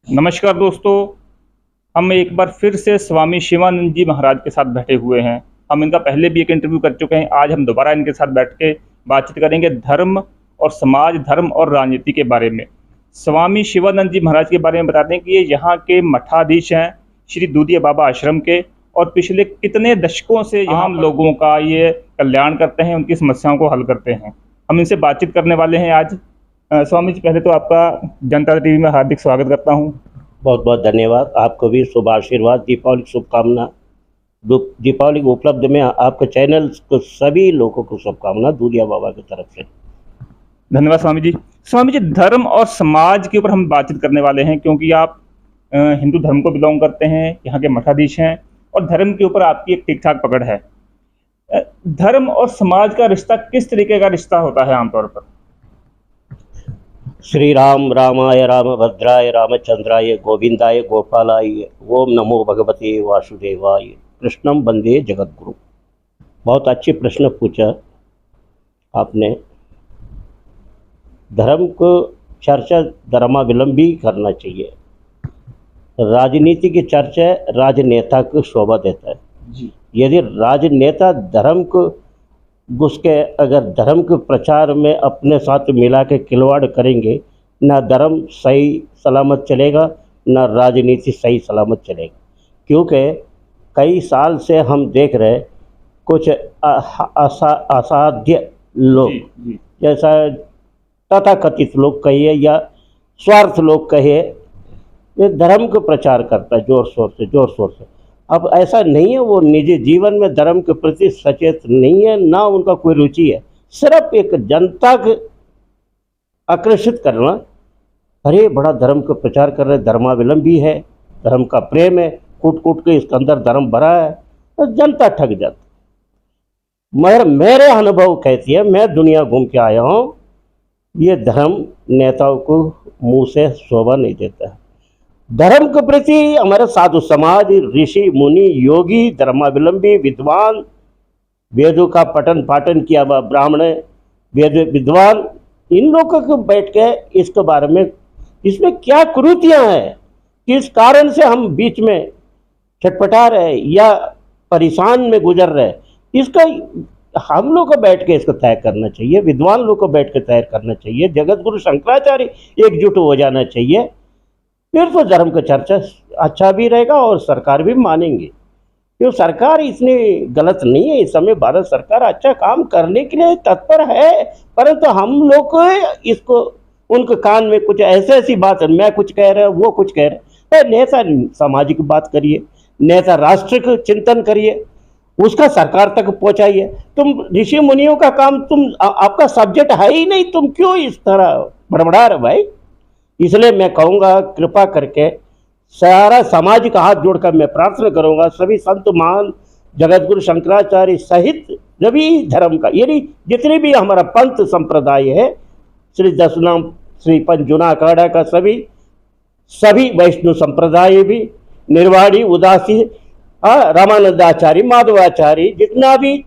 नमस्कार दोस्तों। हम एक बार फिर से स्वामी शिवानंद जी महाराज के साथ बैठे हुए हैं। हम इनका पहले भी एक इंटरव्यू कर चुके हैं। आज हम दोबारा इनके साथ बैठ के बातचीत करेंगे धर्म और समाज, धर्म और राजनीति के बारे में। स्वामी शिवानंद जी महाराज के बारे में बताते हैं कि ये यहाँ के मठाधीश हैं, श्री दूधिया बाबा आश्रम के, और पिछले कितने दशकों से यहाँ लोगों का ये कल्याण करते हैं, उनकी समस्याओं को हल करते हैं। हम इनसे बातचीत करने वाले हैं आज। स्वामी जी, पहले तो आपका जनता टीवी में हार्दिक स्वागत करता हूँ। बहुत बहुत धन्यवाद। आपको भी शुभ आशीर्वाद, दीपावली की शुभकामना। दीपावली के उपलब्ध में आपके चैनल को सभी लोगों को शुभकामना दूधिया बाबा की तरफ से। धन्यवाद स्वामी जी। स्वामी जी, धर्म और समाज के ऊपर हम बातचीत करने वाले हैं, क्योंकि आप हिंदू धर्म को बिलोंग करते हैं, यहाँ के मठाधीश हैं, और धर्म के ऊपर आपकी एक ठीक ठाक पकड़ है। धर्म और समाज का रिश्ता किस तरीके का रिश्ता होता है आमतौर पर? श्री राम रामाय रामभद्राय रामचंद्राय गोविंदाय गोपालाय ओम नमो भगवते वासुदेवाय कृष्णम वंदे जगद्गुरु। बहुत अच्छी प्रश्न पूछा आपने। धर्म को चर्चा धर्मावलंबी करना चाहिए। राजनीति की चर्चा राजनेता को शोभा देता है जी। यदि राजनेता धर्म को घुस के अगर धर्म के प्रचार में अपने साथ मिला के खिलवाड़ करेंगे, ना धर्म सही सलामत चलेगा, ना राजनीति सही सलामत चलेगा। क्योंकि कई साल से हम देख रहे कुछ असाध्य लोग जी। जैसा तथाकथित लोग कहिए या स्वार्थ लोग कहिए, ये धर्म का प्रचार करता है जोर शोर से। अब ऐसा नहीं है, वो निजी जीवन में धर्म के प्रति सचेत नहीं है, ना उनका कोई रुचि है। सिर्फ एक जनता को आकर्षित करना, अरे बड़ा धर्म का प्रचार कर रहे, धर्मावलंबी है, धर्म का प्रेम है, कूट कूट के इसके अंदर धर्म भरा है, तो जनता ठग जाती। मगर मेरे अनुभव कहती है, मैं दुनिया घूम के आया हूँ, ये धर्म नेताओं को मुँह से शोभा नहीं देता है। धर्म के प्रति हमारे साधु समाज, ऋषि मुनि, योगी, धर्मावलंबी, विद्वान, वेदों का पठन पाठन किया हुआ ब्राह्मण, वेद विद्वान, इन लोगों को बैठ के इसके बारे में, इसमें क्या कुरीतियां हैं, किस कारण से हम बीच में छटपटा रहे या परेशान में गुजर रहे, इसका हम लोग को बैठ के इसको तय करना चाहिए। विद्वान लोग को बैठ के तय करना चाहिए। जगत गुरु शंकराचार्य एकजुट हो जाना चाहिए, फिर तो धर्म का चर्चा अच्छा भी रहेगा और सरकार भी मानेंगे। क्यों सरकार इतनी गलत नहीं है। इस समय भारत सरकार अच्छा काम करने के लिए तत्पर है, परंतु हम लोग को इसको उनके कान में कुछ ऐसी बात, मैं कुछ कह रहा वो कुछ कह रहा है। नेता सामाजिक बात करिए, नेता राष्ट्र का चिंतन करिए, उसका सरकार तक पहुंचाइए। तुम ऋषि मुनियों का काम, तुम आपका सब्जेक्ट है ही नहीं, तुम क्यों इस तरह बड़बड़ा रहे भाई? इसलिए मैं कहूँगा, कृपा करके सारा समाज का हाथ जोड़कर मैं प्रार्थना करूँगा, सभी संत महान जगतगुरु शंकराचार्य सहित सभी धर्म का, यानी जितने भी हमारा पंथ संप्रदाय है, श्री दशनाम, श्री पंजुना अखाड़ा का सभी वैष्णव संप्रदाय भी, निर्वाणी, उदासी, रामानंदाचार्य, माधवाचार्य, जितना भी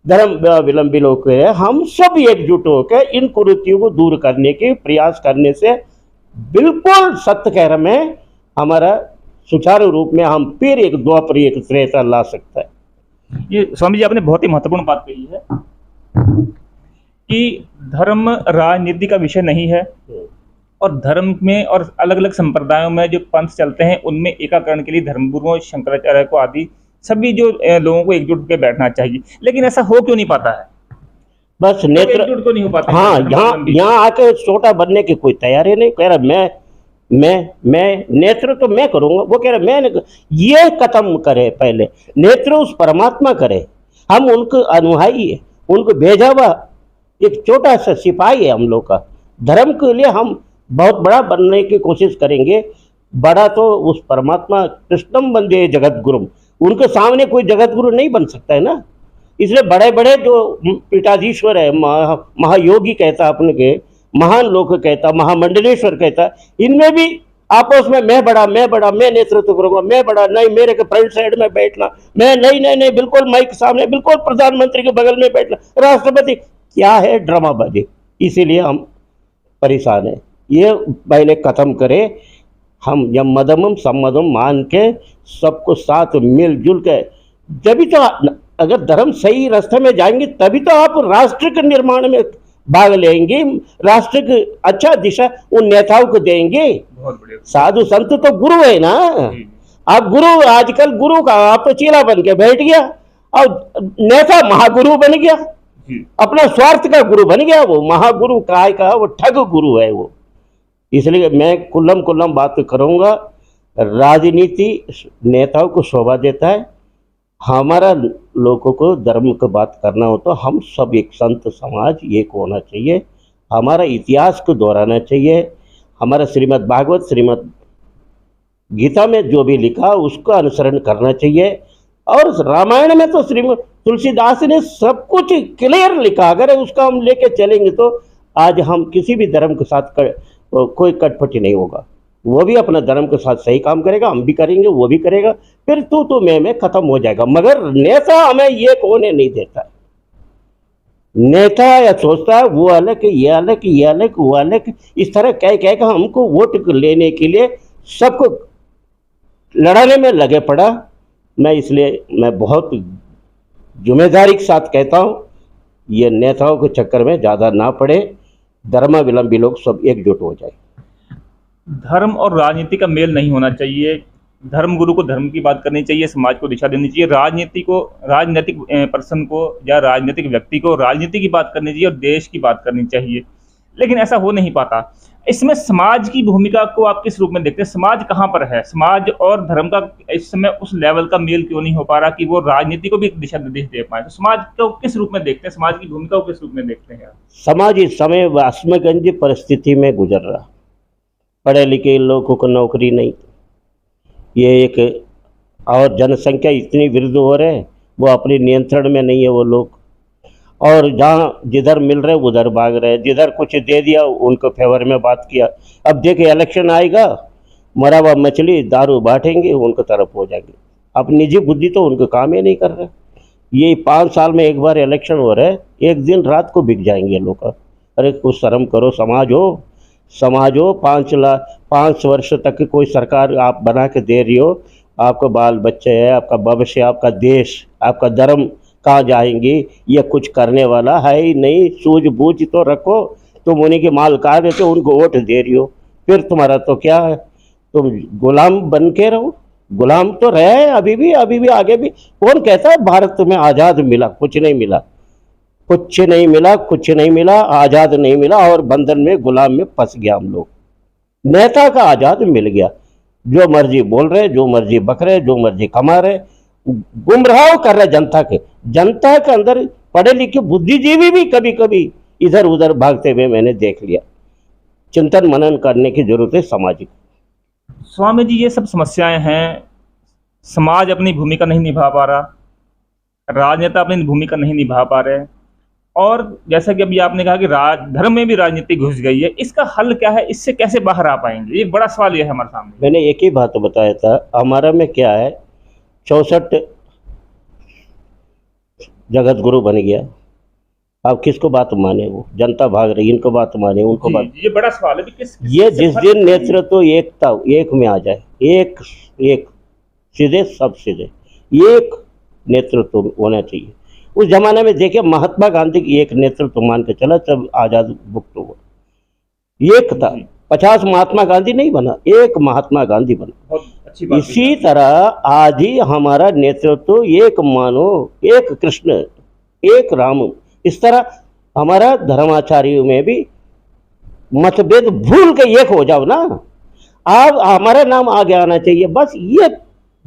धर्म विलंबी लोग हैं, हम सब एकजुट होकर इन कुरीतियों को दूर करने के प्रयास करने से बिल्कुल सत्य कह रहे हैं, हमारा सुचारू रूप में हम फिर एक द्वापर एक त्रेता ला सकता है। ये स्वामी जी, आपने बहुत ही महत्वपूर्ण बात कही है कि धर्म राजनीति का विषय नहीं है, और धर्म में और अलग अलग संप्रदायों में जो पंथ चलते हैं, उनमें एकाकरण के लिए धर्मगुरुओं, शंकराचार्य को आदि सभी जो लोगों को एकजुट होकर बैठना चाहिए। लेकिन ऐसा हो क्यों नहीं पाता है? बस नेत्र एकजुट क्यों नहीं हो पाता? हाँ, यहाँ आके छोटा बनने की कोई तैयारी नहीं। कह रहा मैं नेत्र तो मैं करूँगा, वो कह रहा मैं, ये खत्म करे। पहले नेत्र उस परमात्मा करे, हम उनको अनुयायी है, उनको भेजा हुआ एक छोटा सा सिपाही है हम लोग का। धर्म के लिए हम बहुत बड़ा बनने की कोशिश करेंगे, बड़ा तो उस परमात्मा कृष्णम वंदे जगद्गुरुम, उनके सामने कोई जगत गुरु नहीं बन सकता है ना। इसलिए बड़े बड़े जो पीठाधीश्वर है, महायोगी कहता अपने के, महान लोग कहता, महामंडलेश्वर कहता, इनमें भी आपस में मैं बड़ा मैं नेतृत्व करूंगा, मैं बड़ा नहीं, मेरे के फ्रंट साइड में बैठना, मैं नहीं बिल्कुल माइक सामने, बिल्कुल प्रधानमंत्री के बगल में बैठना, राष्ट्रपति, क्या है ड्रामाबाजी। इसीलिए हम परेशान है। ये पहले खत्म करे। हम जब मदमम सम्मदम मान के सबको साथ मिलजुल के, जब तो अगर धर्म सही रास्ते में जाएंगे तभी तो आप राष्ट्र के निर्माण में भाग लेंगे, राष्ट्र की अच्छा दिशा उन नेताओं को देंगे। बहुत बढ़िया। साधु संत तो गुरु है ना। आप गुरु, आजकल गुरु का आप चीला बन के बैठ गया और नेता महागुरु बन गया, अपना स्वार्थ का गुरु बन गया। वो महागुरु काय का, वो ठग गुरु है वो। इसलिए मैं कुल्लम बात करूंगा, राजनीति नेताओं को शोभा देता है। हमारा लोगों को धर्म की बात करना हो तो हम सब एक संत समाज एक होना चाहिए, हमारा इतिहास को दोहराना चाहिए, हमारा श्रीमद् भागवत श्रीमद् गीता में जो भी लिखा उसका अनुसरण करना चाहिए। और रामायण में तो श्रीमद् तुलसीदास ने सब कुछ क्लियर लिखा, अगर उसका हम लेके चलेंगे तो आज हम किसी भी धर्म के साथ कोई कटपटी नहीं होगा। वो भी अपना धर्म के साथ सही काम करेगा, हम भी करेंगे, वो भी करेगा, फिर तू मैं खत्म हो जाएगा। मगर नेता हमें ये होने नहीं देता है। नेता या सोचता है वो अलग, ये अलग, ये अलग, वो अलग, इस तरह कह कर हमको वोट लेने के लिए सबको लड़ाने में लगे पड़ा। मैं इसलिए मैं बहुत जिम्मेदारी के साथ कहता हूँ, ये नेताओं के चक्कर में ज़्यादा ना पड़े, धर्मावलंबी लोग सब एकजुट हो जाए। धर्म और राजनीति का मेल नहीं होना चाहिए। धर्म गुरु को धर्म की बात करनी चाहिए, समाज को दिशा देनी चाहिए। राजनीतिक पर्सन को या राजनीतिक व्यक्ति को राजनीति की बात करनी चाहिए और देश की बात करनी चाहिए, लेकिन ऐसा हो नहीं पाता। इसमें समाज की भूमिका को आप किस रूप में देखते हैं? समाज कहाँ पर है? समाज और धर्म का इस समय उस लेवल का मेल क्यों नहीं हो पा रहा कि वो राजनीति को भी एक दिशा निर्देश दे पाए? तो समाज को किस रूप में देखते हैं, समाज की भूमिका को किस रूप में देखते हैं? समाज इस समय वास्मगंज परिस्थिति में गुजर रहा, पढ़े लिखे लोगों को नौकरी नहीं, ये एक, और जनसंख्या इतनी वृद्धि हो रहे हैं, वो अपने नियंत्रण में नहीं है वो लोग, और जहाँ जिधर मिल रहे उधर भाग रहे, जिधर कुछ दे दिया उनको फेवर में बात किया। अब देखिए इलेक्शन आएगा, मरा हुआ मछली दारू बांटेंगे, उनकी तरफ हो जाएंगे। अब निजी बुद्धि तो उनका काम ही नहीं कर रहे। ये 5 साल में एक बार इलेक्शन हो रहा है, एक दिन रात को बिक जाएंगे लोग। अरे कुछ शर्म करो, समाज हो 5 वर्ष तक कोई सरकार आप बना के दे रही हो, आपका बाल बच्चे है, आपका भविष्य, आपका देश, आपका धर्म कहाँ जाएंगी? ये कुछ करने वाला है ही नहीं। सूझबूझ तो रखो, तुम उन्हीं के मालकार रहते हो, उनको वोट दे रही हो, फिर तुम्हारा तो क्या है? तुम गुलाम बन के रहो। गुलाम तो रहे अभी भी आगे भी। कौन कहता है भारत में आज़ाद मिला? कुछ नहीं मिला, आज़ाद नहीं मिला, और बंधन में गुलाम में फंस गया हम लोग। नेता का आज़ाद मिल गया, जो मर्जी बोल रहे, जो मर्जी बक रहे, जो मर्जी कमा रहे, गुमराह कर रहे जनता के अंदर। पढ़े लिखे बुद्धिजीवी भी कभी कभी इधर उधर भागते हुए मैंने देख लिया। चिंतन मनन करने की जरूरत है सामाजिक। स्वामी जी, ये सब समस्याएं हैं, समाज अपनी भूमिका नहीं निभा पा रहा, राजनेता अपनी भूमिका नहीं निभा पा रहे, और जैसा कि अभी आपने कहा कि धर्म में भी राजनीति घुस गई है। इसका हल क्या है? इससे कैसे बाहर आ पाएंगे? एक बड़ा सवाल ये है हमारे सामने। मैंने एक ही बात बताया था, हमारा में क्या है, 64 जगत गुरु बन गया। अब किसको बात माने? वो जनता भाग रही, इनको बात माने, उनको बात। ये बड़ा सवाल है कि ये जिस दिन नेतृत्व एक में आ जाए, एक सीधे सब सीधे, एक नेतृत्व होना चाहिए। उस जमाने में देखिए महात्मा गांधी की एक नेतृत्व मान के चला, तब आजाद मुक्त हुआ। एक था, 50 महात्मा गांधी नहीं बना, एक महात्मा गांधी बना। इसी तरह आज ही हमारा नेतृत्व एक मानो, एक कृष्ण, एक राम। इस तरह हमारा धर्माचार्यों में भी मतभेद भूल के एक हो जाओ ना। अब हमारा नाम आगे आना चाहिए, बस। ये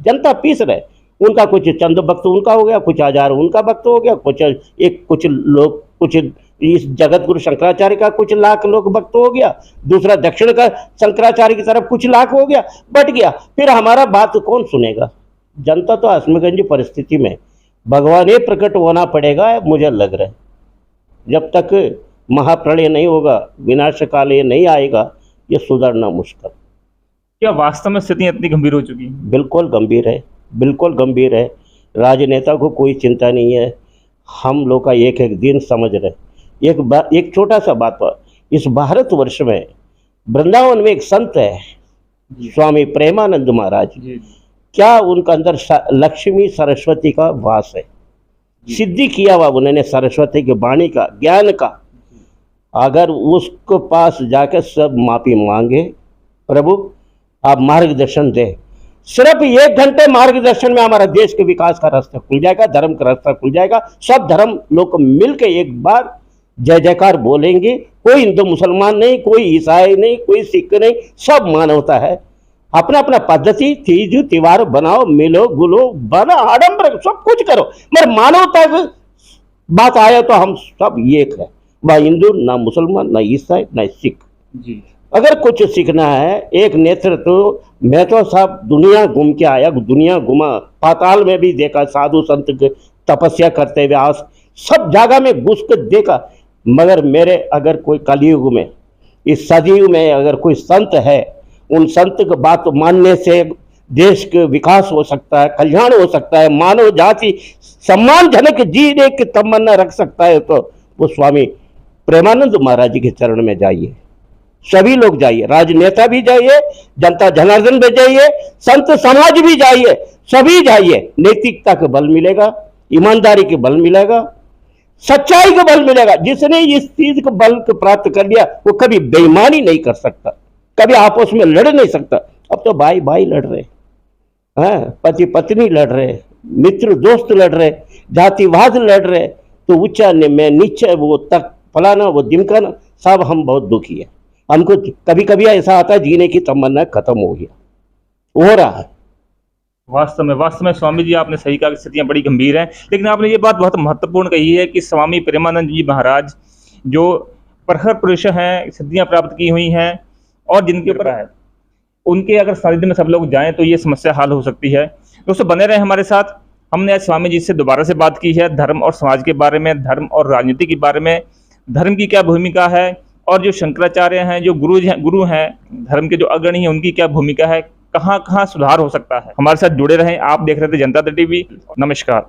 जनता पीस रहे, उनका कुछ चंद भक्त उनका हो गया, कुछ हजार उनका भक्त हो गया, कुछ लोग, कुछ इस जगत गुरु शंकराचार्य का कुछ लाख लोग भक्त हो गया, दूसरा दक्षिण का शंकराचार्य की तरफ कुछ लाख हो गया, बट गया। फिर हमारा बात कौन सुनेगा? जनता तो आसमगंज परिस्थिति में भगवान ही प्रकट होना पड़ेगा, मुझे लग रहा है। जब तक महाप्रलय नहीं होगा, विनाश काल ये नहीं आएगा, ये सुधरना मुश्किल। क्या वास्तव में स्थिति इतनी गंभीर हो चुकी है? बिल्कुल गंभीर है। राजनेता को कोई चिंता नहीं है, हम लोग का एक एक दिन समझ रहे। एक छोटा सा बात, इस भारतवर्ष में वृंदावन में एक संत है, स्वामी प्रेमानंद महाराज, क्या उनका अंदर लक्ष्मी सरस्वती का वास है, सिद्धि किया हुआ उन्होंने सरस्वती की वाणी का, ज्ञान का। अगर उसको पास जाकर सब माफी मांगे, प्रभु आप मार्गदर्शन दे, सिर्फ 1 घंटे मार्गदर्शन में हमारा देश के विकास का रास्ता खुल जाएगा, धर्म का रास्ता खुल जाएगा। सब धर्म लोग मिलकर एक बार जय जयकार बोलेंगे। कोई हिंदू मुसलमान नहीं, कोई ईसाई नहीं, कोई सिख नहीं, सब मानवता है। अपना अपना पद्धति तीज त्योहार बनाओ, मिलो गुलो, बना आडम्बर सब कुछ करो, मगर मानवता की बात आए तो हम सब एक है। ना हिंदू, ना मुसलमान, ना ईसाई, ना सिख। अगर कुछ सीखना है, एक नेतृत्व तो मैं तो साहब दुनिया घूम के आया, दुनिया घुमा, पाताल में भी देखा साधु संत तपस्या करते हुए, आज सब जगह में घुस कर देखा। मगर मेरे अगर कोई कलयुग में, इस सदयुग में अगर कोई संत है, उन संत की बात मानने से देश के विकास हो सकता है, कल्याण हो सकता है, मानव जाति सम्मानजनक जीने की तमन्ना रख सकता है, तो वो स्वामी प्रेमानंद महाराज जी के चरण में जाइए। सभी लोग जाइए, राजनेता भी जाइए, जनता जनार्दन भी जाइए, संत समाज भी जाइए, सभी जाइए। नैतिकता का बल मिलेगा, ईमानदारी के बल मिलेगा, सच्चाई का बल मिलेगा। जिसने इस चीज को बल को प्राप्त कर लिया, वो कभी बेईमानी नहीं कर सकता, कभी आपस में लड़ नहीं सकता। अब तो भाई भाई लड़ रहे हैं, पति पत्नी लड़ रहे, मित्र दोस्त लड़ रहे, जातिवाद लड़ रहे, तो ऊंचा में नीचे, वो तक फलाना, वो दिमकाना, सब हम बहुत दुखी है। हमको कभी कभी ऐसा आता है जीने की तमन्ना खत्म हो गया, हो रहा है। वास्तव में स्वामी जी आपने सही कहा कि स्थितियां बड़ी गंभीर हैं, लेकिन आपने ये बात बहुत महत्वपूर्ण कही है कि स्वामी प्रेमानंद जी महाराज जो प्रखर पुरुष हैं, सिद्धियां प्राप्त की हुई हैं, और जिनके ऊपर है, उनके अगर सानिध्य में सब लोग जाएं तो ये समस्या हल हो सकती है। दोस्तों बने रहे हमारे साथ। हमने आज स्वामी जी से दोबारा से बात की है धर्म और समाज के बारे में, धर्म और राजनीति के बारे में, धर्म की क्या भूमिका है, और जो शंकराचार्य हैं, जो गुरु हैं धर्म के, जो अग्रणी हैं, उनकी क्या भूमिका है, कहाँ कहाँ सुधार हो सकता है। हमारे साथ जुड़े रहें। आप देख रहे थे जनता टीवी। नमस्कार।